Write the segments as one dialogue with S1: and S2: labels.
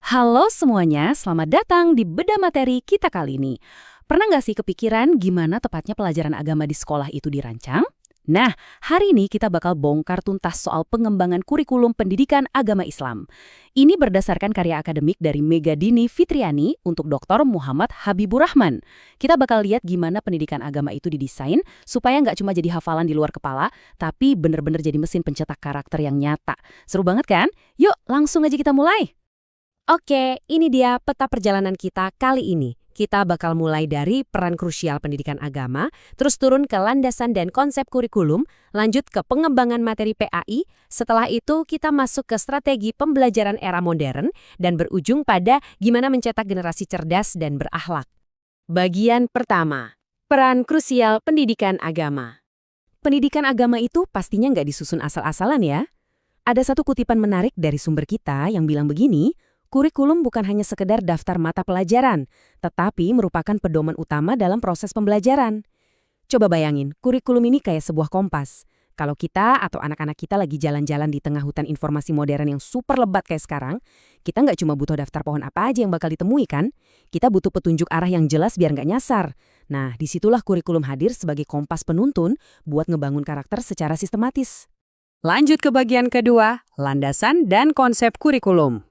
S1: Halo semuanya, selamat datang di Bedah Materi kita kali ini. Pernah nggak sih kepikiran gimana tepatnya pelajaran agama di sekolah itu dirancang? Nah, hari ini kita bakal bongkar tuntas soal pengembangan kurikulum pendidikan agama Islam. Ini berdasarkan karya akademik dari Megadini Fitriani untuk Dr. Muhammad Habibur Rahman. Kita bakal lihat gimana pendidikan agama itu didesain supaya nggak cuma jadi hafalan di luar kepala, tapi bener-bener jadi mesin pencetak karakter yang nyata. Seru banget kan? Yuk, langsung aja kita mulai.
S2: Oke, ini dia peta perjalanan kita kali ini. Kita bakal mulai dari peran krusial pendidikan agama, terus turun ke landasan dan konsep kurikulum, lanjut ke pengembangan materi PAI, setelah itu kita masuk ke strategi pembelajaran era modern, dan berujung pada gimana mencetak generasi cerdas dan berakhlak. Bagian pertama, peran krusial pendidikan agama.
S1: Pendidikan agama itu pastinya nggak disusun asal-asalan ya. Ada satu kutipan menarik dari sumber kita yang bilang begini, kurikulum bukan hanya sekedar daftar mata pelajaran, tetapi merupakan pedoman utama dalam proses pembelajaran. Coba bayangin, kurikulum ini kayak sebuah kompas. Kalau kita atau anak-anak kita lagi jalan-jalan di tengah hutan informasi modern yang super lebat kayak sekarang, kita nggak cuma butuh daftar pohon apa aja yang bakal ditemui kan? Kita butuh petunjuk arah yang jelas biar nggak nyasar. Nah, disitulah kurikulum hadir sebagai kompas penuntun buat ngebangun karakter secara sistematis.
S2: Lanjut ke bagian kedua, landasan dan konsep kurikulum.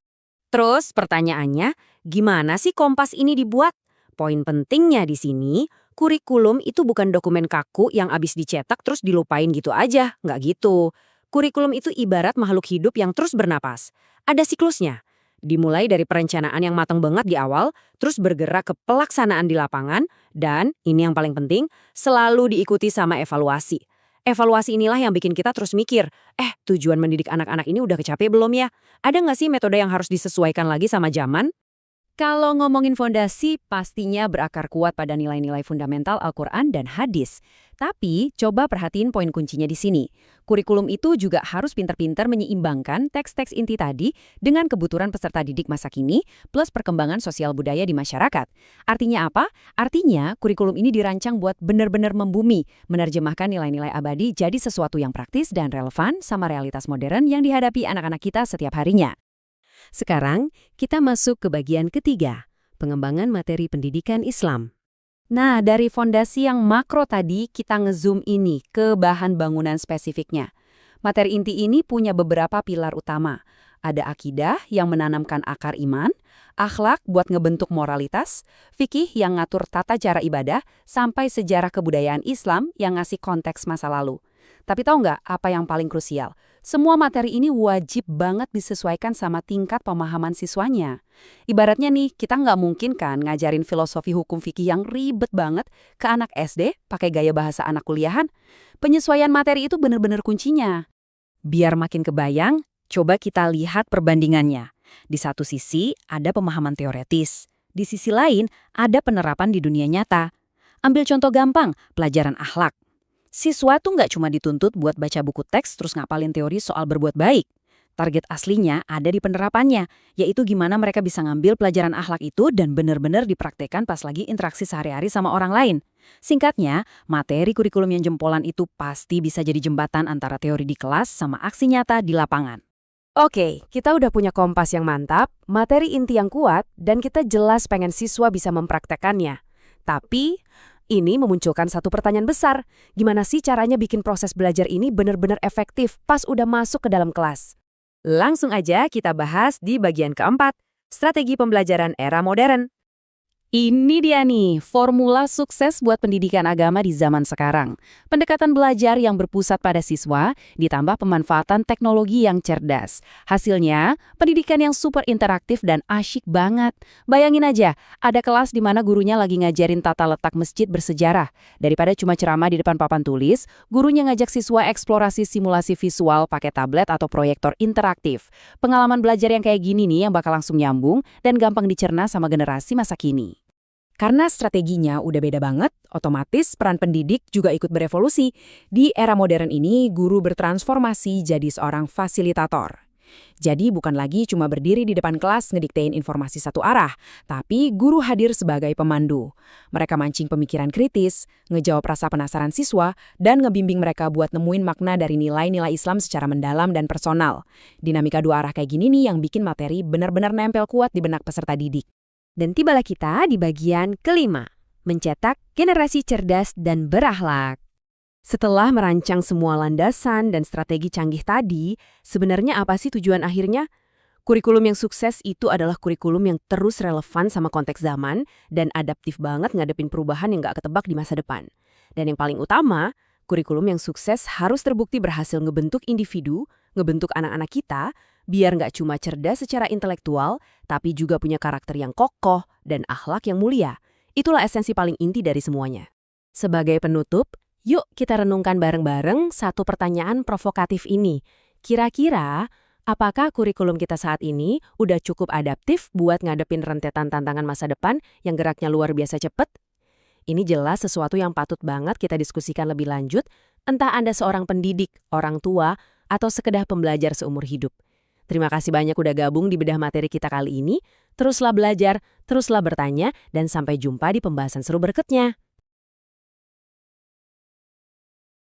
S2: Terus pertanyaannya, gimana sih kompas ini dibuat? Poin pentingnya di sini, kurikulum itu bukan dokumen kaku yang abis dicetak terus dilupain gitu aja, nggak gitu. Kurikulum itu ibarat makhluk hidup yang terus bernapas. Ada siklusnya. Dimulai dari perencanaan yang matang banget di awal, terus bergerak ke pelaksanaan di lapangan, dan, ini yang paling penting, selalu diikuti sama evaluasi. Evaluasi inilah yang bikin kita terus mikir, tujuan mendidik anak-anak ini udah kecapai belum ya? Ada nggak sih metode yang harus disesuaikan lagi sama zaman?
S1: Kalau ngomongin fondasi, pastinya berakar kuat pada nilai-nilai fundamental Al-Quran dan hadis. Tapi, coba perhatiin poin kuncinya di sini. Kurikulum itu juga harus pintar-pintar menyeimbangkan teks-teks inti tadi dengan kebutuhan peserta didik masa kini, plus perkembangan sosial budaya di masyarakat. Artinya apa? Artinya, kurikulum ini dirancang buat benar-benar membumi, menerjemahkan nilai-nilai abadi jadi sesuatu yang praktis dan relevan sama realitas modern yang dihadapi anak-anak kita setiap harinya.
S2: Sekarang, kita masuk ke bagian ketiga, pengembangan materi pendidikan Islam.
S1: Nah, dari fondasi yang makro tadi, kita ngezoom ini ke bahan bangunan spesifiknya. Materi inti ini punya beberapa pilar utama. Ada akidah yang menanamkan akar iman, akhlak buat ngebentuk moralitas, fikih yang ngatur tata cara ibadah, sampai sejarah kebudayaan Islam yang ngasih konteks masa lalu. Tapi tahu nggak apa yang paling krusial? Semua materi ini wajib banget disesuaikan sama tingkat pemahaman siswanya. Ibaratnya nih, kita nggak mungkin kan ngajarin filosofi hukum fikih yang ribet banget ke anak SD pakai gaya bahasa anak kuliahan. Penyesuaian materi itu bener-bener kuncinya. Biar makin kebayang, coba kita lihat perbandingannya. Di satu sisi ada pemahaman teoretis, di sisi lain ada penerapan di dunia nyata. Ambil contoh gampang, pelajaran akhlak. Siswa tuh nggak cuma dituntut buat baca buku teks terus ngapalin teori soal berbuat baik. Target aslinya ada di penerapannya, yaitu gimana mereka bisa ngambil pelajaran akhlak itu dan benar-benar dipraktekkan pas lagi interaksi sehari-hari sama orang lain. Singkatnya, materi kurikulum yang jempolan itu pasti bisa jadi jembatan antara teori di kelas sama aksi nyata di lapangan.
S2: Oke, kita udah punya kompas yang mantap, materi inti yang kuat, dan kita jelas pengen siswa bisa mempraktekannya. Tapi, ini memunculkan satu pertanyaan besar. Gimana sih caranya bikin proses belajar ini benar-benar efektif pas udah masuk ke dalam kelas? Langsung aja kita bahas di bagian keempat, strategi pembelajaran era modern.
S1: Ini dia nih, formula sukses buat pendidikan agama di zaman sekarang. Pendekatan belajar yang berpusat pada siswa, ditambah pemanfaatan teknologi yang cerdas. Hasilnya, pendidikan yang super interaktif dan asyik banget. Bayangin aja, ada kelas di mana gurunya lagi ngajarin tata letak masjid bersejarah. Daripada cuma ceramah di depan papan tulis, gurunya ngajak siswa eksplorasi simulasi visual pakai tablet atau proyektor interaktif. Pengalaman belajar yang kayak gini nih yang bakal langsung nyambung dan gampang dicerna sama generasi masa kini.
S2: Karena strateginya udah beda banget, otomatis peran pendidik juga ikut berevolusi. Di era modern ini, guru bertransformasi jadi seorang fasilitator.
S1: Jadi bukan lagi cuma berdiri di depan kelas ngediktein informasi satu arah, tapi guru hadir sebagai pemandu. Mereka mancing pemikiran kritis, ngejawab rasa penasaran siswa, dan ngebimbing mereka buat nemuin makna dari nilai-nilai Islam secara mendalam dan personal. Dinamika dua arah kayak gini nih yang bikin materi benar-benar nempel kuat di benak peserta didik.
S2: Dan tibalah kita di bagian kelima, mencetak generasi cerdas dan berakhlak. Setelah merancang semua landasan dan strategi canggih tadi, sebenarnya apa sih tujuan akhirnya? Kurikulum yang sukses itu adalah kurikulum yang terus relevan sama konteks zaman dan adaptif banget ngadepin perubahan yang nggak ketebak di masa depan. Dan yang paling utama, kurikulum yang sukses harus terbukti berhasil ngebentuk individu, ngebentuk anak-anak kita, biar nggak cuma cerdas secara intelektual, tapi juga punya karakter yang kokoh dan akhlak yang mulia. Itulah esensi paling inti dari semuanya. Sebagai penutup, yuk kita renungkan bareng-bareng satu pertanyaan provokatif ini. Kira-kira, apakah kurikulum kita saat ini udah cukup adaptif buat ngadepin rentetan tantangan masa depan yang geraknya luar biasa cepet? Ini jelas sesuatu yang patut banget kita diskusikan lebih lanjut, entah Anda seorang pendidik, orang tua, atau sekedar pembelajar seumur hidup. Terima kasih banyak udah gabung di bedah materi kita kali ini. Teruslah belajar, teruslah bertanya, dan sampai jumpa di pembahasan seru berikutnya.